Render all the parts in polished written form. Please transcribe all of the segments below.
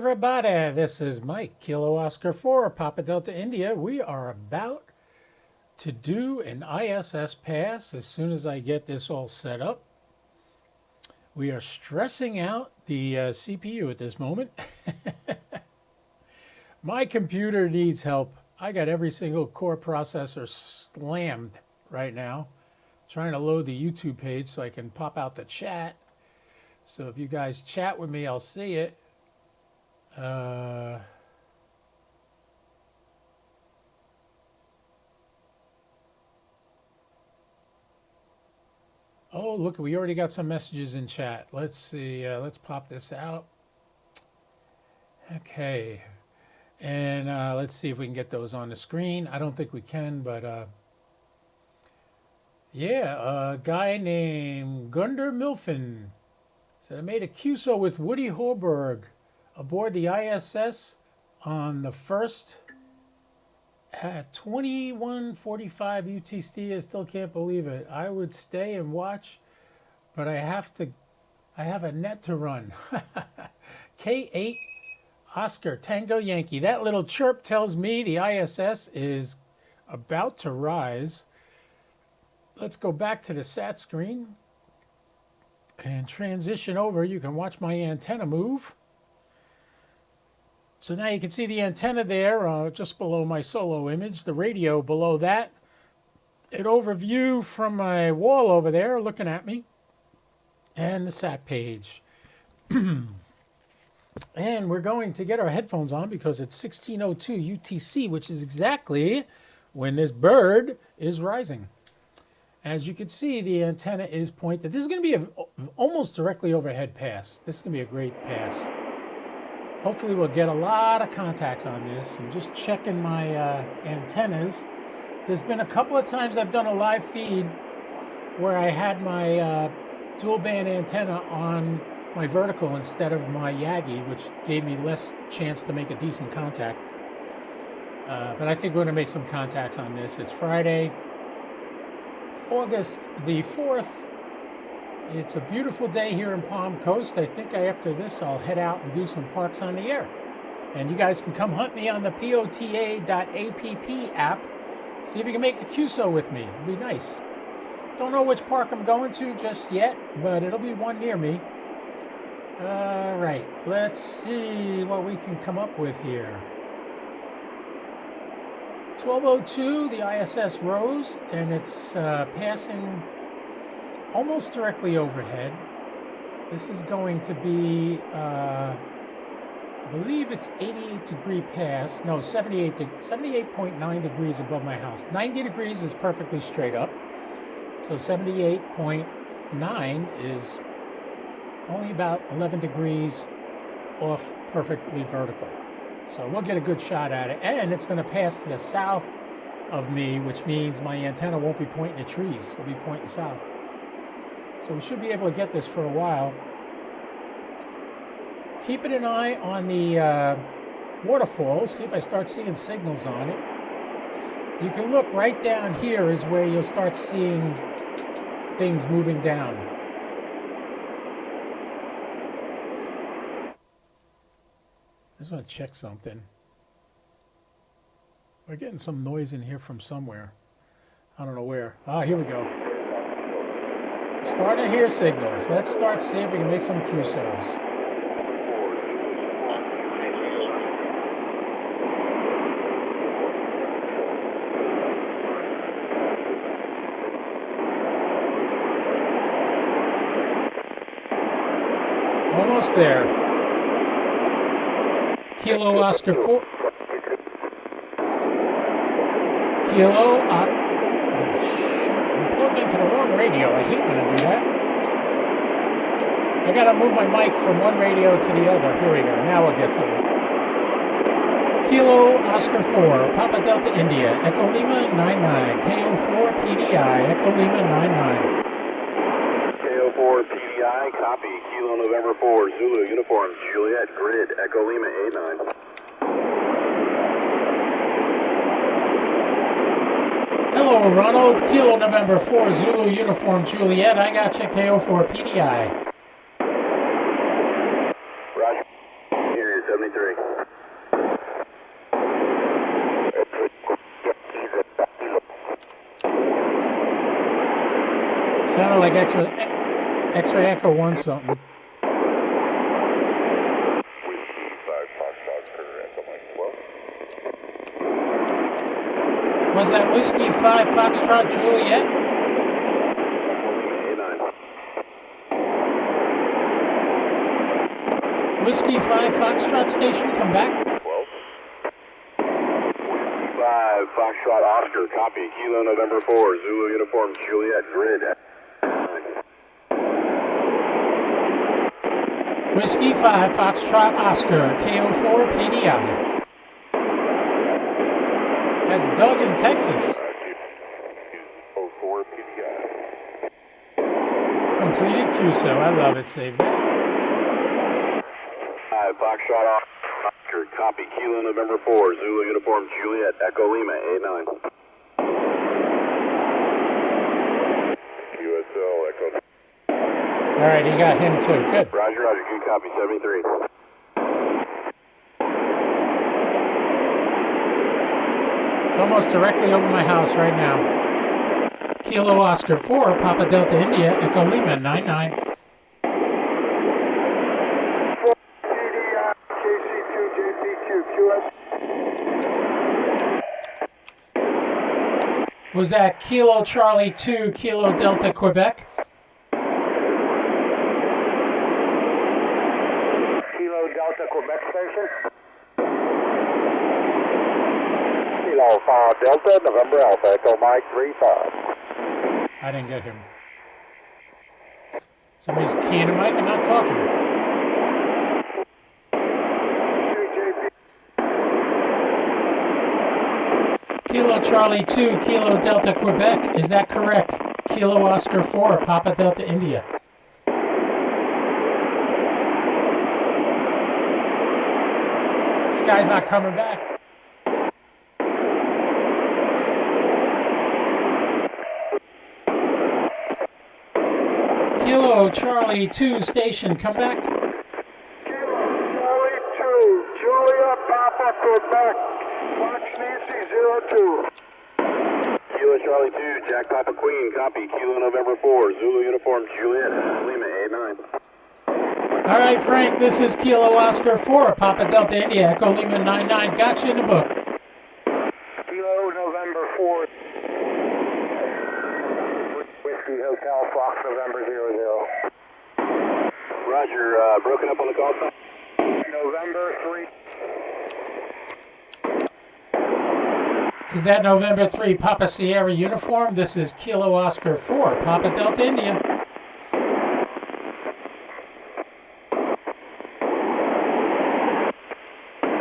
everybody, this is Mike, Kilo Oscar 4, Papa Delta India. We are about to do an ISS pass as soon as I get this all set up. We are stressing out the CPU at this moment. My computer needs help. I got every single core processor slammed right now, trying to load the YouTube page so I can pop out the chat. So if you guys chat with me, I'll see it. Oh, look, we already got some messages in chat. Let's see. Let's pop this out. Okay. And let's see if we can get those on the screen. I don't think we can, but yeah, a guy named Gunder Milfen said, I made a QSO with Woody Holberg aboard the ISS on the first at 21:45 UTC. I still can't believe it. I would stay and watch, but I have a net to run. K8 Oscar Tango Yankee. That little chirp tells me the ISS is about to rise. Let's go back to the SAT screen and transition over. You can watch my antenna move. So now you can see the antenna there just below my solo image, the radio below that, an overview from my wall over there looking at me, and the SAT page. And we're going to get our headphones on because it's 16:02 UTC, which is exactly when this bird is rising. As you can see, the antenna is pointed. This is going to be almost directly overhead pass. This is going to be a great pass. Hopefully we'll get a lot of contacts on this. I'm just checking my antennas. There's been a couple of times I've done a live feed where I had my dual band antenna on my vertical instead of my Yagi, which gave me less chance to make a decent contact. But I think we're going to make some contacts on this. It's Friday, August the 4th. It's a beautiful day here in Palm Coast. I think after this I'll head out and do some parks on the air. And you guys can come hunt me on the POTA.app app. See if you can make a QSO with me. It'll be nice. Don't know which park I'm going to just yet, but it'll be one near me. All right, let's see what we can come up with here. 12:02, the ISS rose, and it's passing almost directly overhead. This is going to be, I believe it's 88-degree pass. No, 78.9 degrees above my house. 90 degrees is perfectly straight up. So 78.9 is only about 11 degrees off perfectly vertical. So we'll get a good shot at it. And it's going to pass to the south of me, which means my antenna won't be pointing at trees. It'll be pointing south. So we should be able to get this for a while. Keeping an eye on the waterfalls, see if I start seeing signals on it. You can look right down here is where you'll start seeing things moving down. I just want to check something. We're getting some noise in here from somewhere. I don't know where. Ah, here we go. Starting to hear signals. Let's start seeing if we can make some QSOs. Almost there. Kilo Oscar 4. Kilo. Oh, shoot. I'm plugged into the wrong radio. I hate when I do that. I gotta move my mic from one radio to the other. Here we go. Now we'll get something. Kilo Oscar 4, Papa Delta India, Echo Lima 99, KO4 PDI, Echo Lima 99. KO4 PDI, copy. Kilo November 4, Zulu, Uniform, Juliet, Grid, Echo Lima 89. Hello, Ronald. Kilo November 4, Zulu, Uniform, Juliet. I got you, KO4 PDI. Roger. Here, 73. Sounded like X-ray Echo 1 something. Whiskey 5 Foxtrot for Echo Mike 12. Was that Whiskey 5 Foxtrot Juliet? 89. Whiskey 5 Foxtrot station, come back. 12. Whiskey 5 Foxtrot Oscar, copy. Kilo November 4, Zulu Uniform Juliet, grid. Whiskey 5 Foxtrot Oscar, KO4 PDI. That's Doug in Texas. 04 PDI. Completed QSO. I love it. Save that. 5 Foxtrot Oscar, copy. Kilo November 4, Zulu Uniform Juliet, Echo Lima, 89. QSL, Echo. All right, he got him too. Good. Roger, roger, good copy, 73. It's almost directly over my house right now. Kilo Oscar 4, Papa Delta India, Echo Lima, 99. PDI, KC2, JPQ, QS. Was that Kilo Charlie 2, Kilo Delta Quebec? Kilo Delta Quebec station. Kilo 5 Delta, November Alpha, Echo Mike 35. I didn't get him. Somebody's keying a mic and not talking. Kilo Charlie 2, Kilo Delta Quebec. Is that correct? Kilo Oscar 4, Papa Delta India. This guy's not coming back. Kilo Charlie 2 station, come back. Kilo Charlie 2, Julia Papa Quebec, Fox Nancy 02. Kilo Charlie 2, Jack Papa Queen, copy. Kilo November 4, Zulu Uniform Juliet, Lima 89. All right, Frank, this is Kilo Oscar 4, Papa Delta India, Echo Lima 99. Got you in the book. Kilo November 4, Whiskey Hotel Fox November 00. Roger, broken up on the call sign. November 3. Is that November 3, Papa Sierra uniform? This is Kilo Oscar 4, Papa Delta India.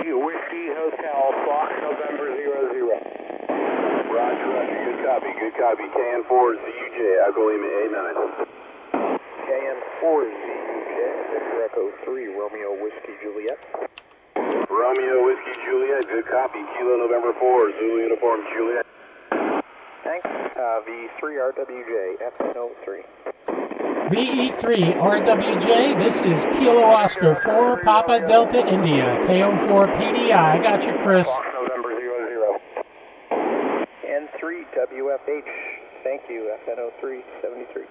Whiskey Hotel Fox November 00. Roger, roger, good copy, good copy. KN4 ZUJ, Echo Lima 89. KN4 ZUJ, Victor Echo 3, Romeo Whiskey Juliet. Romeo Whiskey Juliet, good copy. Kilo November 4, Zulu Uniform Juliet. Thanks. V3RWJ, FN03. VE3 RWJ, this is Kilo Oscar 4, Papa Delta India, KO4 PDI. I got you, Chris. Fox November 00. N3 WFH, thank you, FN03 73.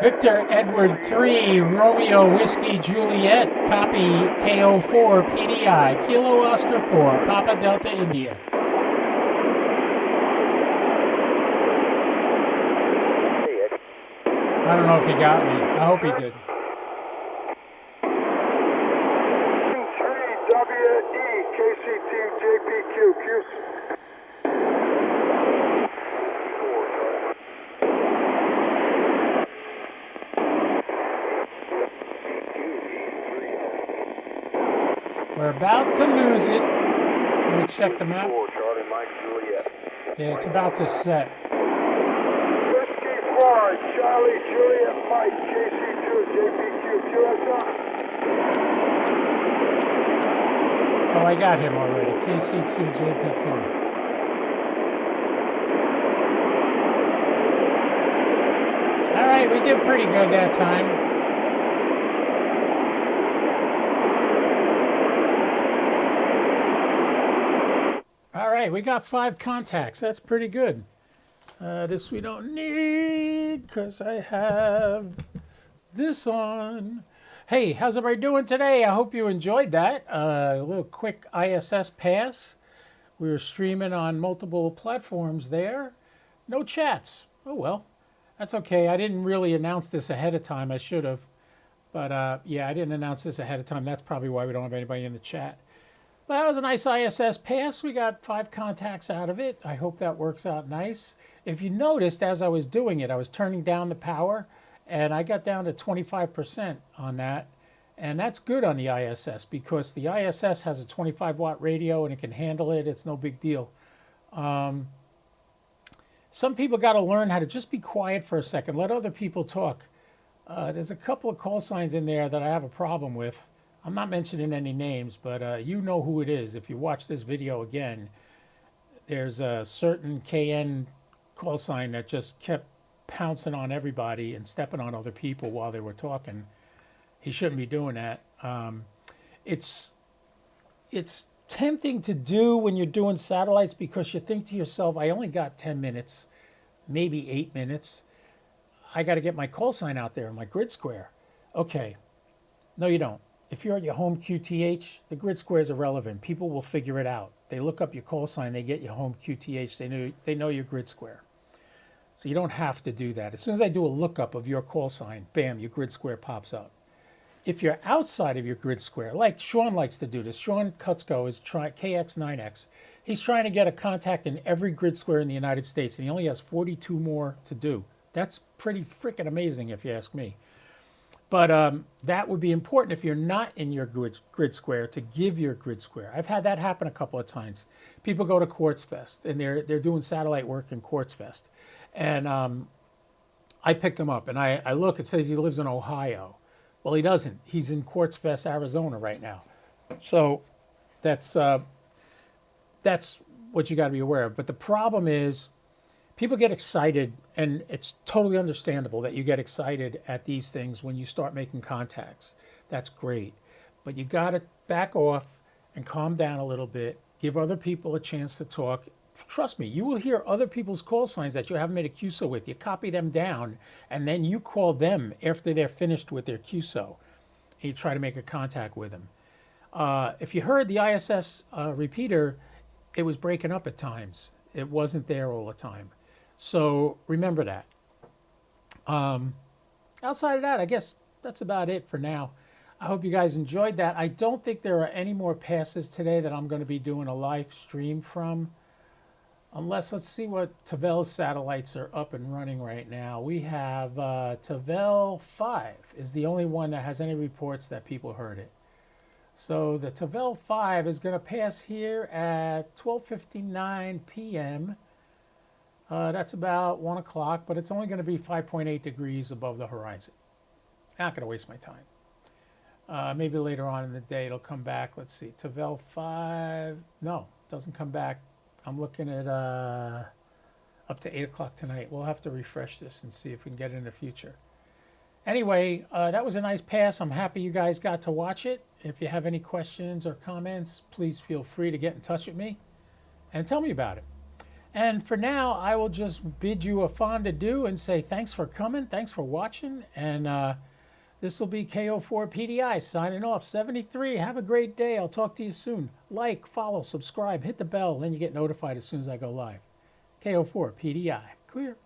Victor Edward 3, Romeo Whiskey Juliet, copy KO4 PDI, Kilo Oscar 4, Papa Delta India. I don't know if he got me. I hope he did. 3WE, KC2 JPQ, We're about to lose it. Let me check the map. Charlie Mike Juliet. Yeah, it's about to set. Whiskey 4, Charlie Juliet Mike, KC2 JPQ, QSR. Oh, I got him already. KC2 JPQ. All right, we did pretty good that time. All right, we got 5 contacts. That's pretty good. This we don't need. excited because I have this on. Hey, how's everybody doing today? I hope you enjoyed that. A little quick ISS pass. We were streaming on multiple platforms there. No chats. Oh well, that's okay. I didn't really announce this ahead of time. I should have. But yeah, I didn't announce this ahead of time. That's probably why we don't have anybody in the chat. But that was a nice ISS pass. We got 5 contacts out of it. I hope that works out nice. If you noticed, as I was doing it, I was turning down the power, and I got down to 25% on that. And that's good on the ISS because the ISS has a 25-watt radio and it can handle it. It's no big deal. Some people got to learn how to just be quiet for a second. Let other people talk. There's a couple of call signs in there that I have a problem with. I'm not mentioning any names, but you know who it is. If you watch this video again, there's a certain KN call sign that just kept pouncing on everybody and stepping on other people while they were talking. He shouldn't be doing that. It's tempting to do when you're doing satellites because you think to yourself, I only got 10 minutes, maybe 8 minutes. I got to get my call sign out there in my grid square. Okay. No, you don't. If you're at your home QTH, the grid square is irrelevant. People will figure it out. They look up your call sign, they get your home QTH, they know your grid square. So you don't have to do that. As soon as I do a lookup of your call sign, bam, your grid square pops up. If you're outside of your grid square, like Sean likes to do this, Sean Kutzko is trying, KX9X, he's trying to get a contact in every grid square in the United States, and he only has 42 more to do. That's pretty freaking amazing if you ask me. But that would be important if you're not in your grid square to give your grid square. I've had that happen a couple of times. People go to Quartz Fest and they're doing satellite work in Quartz Fest. And I picked him up and I look, it says he lives in Ohio. Well, he doesn't. He's in Quartz Fest, Arizona right now. So that's what you got to be aware of. But the problem is people get excited, and it's totally understandable that you get excited at these things when you start making contacts. That's great. But you got to back off and calm down a little bit, give other people a chance to talk. Trust me, you will hear other people's call signs that you haven't made a QSO with. You copy them down, and then you call them after they're finished with their QSO, and you try to make a contact with them. If you heard the ISS repeater, it was breaking up at times. It wasn't there all the time. So remember that. Outside of that, I guess that's about it for now. I hope you guys enjoyed that. I don't think there are any more passes today that I'm going to be doing a live stream from. Unless, let's see what Tavel's satellites are up and running right now. We have Tavel 5 is the only one that has any reports that people heard it. So the Tavel 5 is going to pass here at 12:59 p.m. That's about 1 o'clock, but it's only going to be 5.8 degrees above the horizon. Not going to waste my time. Maybe later on in the day it'll come back. Let's see, Tavel 5. No, doesn't come back. I'm looking at up to 8 o'clock tonight. We'll have to refresh this and see if we can get it in the future. Anyway, that was a nice pass. I'm happy you guys got to watch it. If you have any questions or comments, please feel free to get in touch with me and tell me about it. And for now, I will just bid you a fond adieu and say thanks for coming, thanks for watching, and this will be KO4 PDI signing off. 73, have a great day. I'll talk to you soon. Like, follow, subscribe, hit the bell, then you get notified as soon as I go live. KO4 PDI, clear.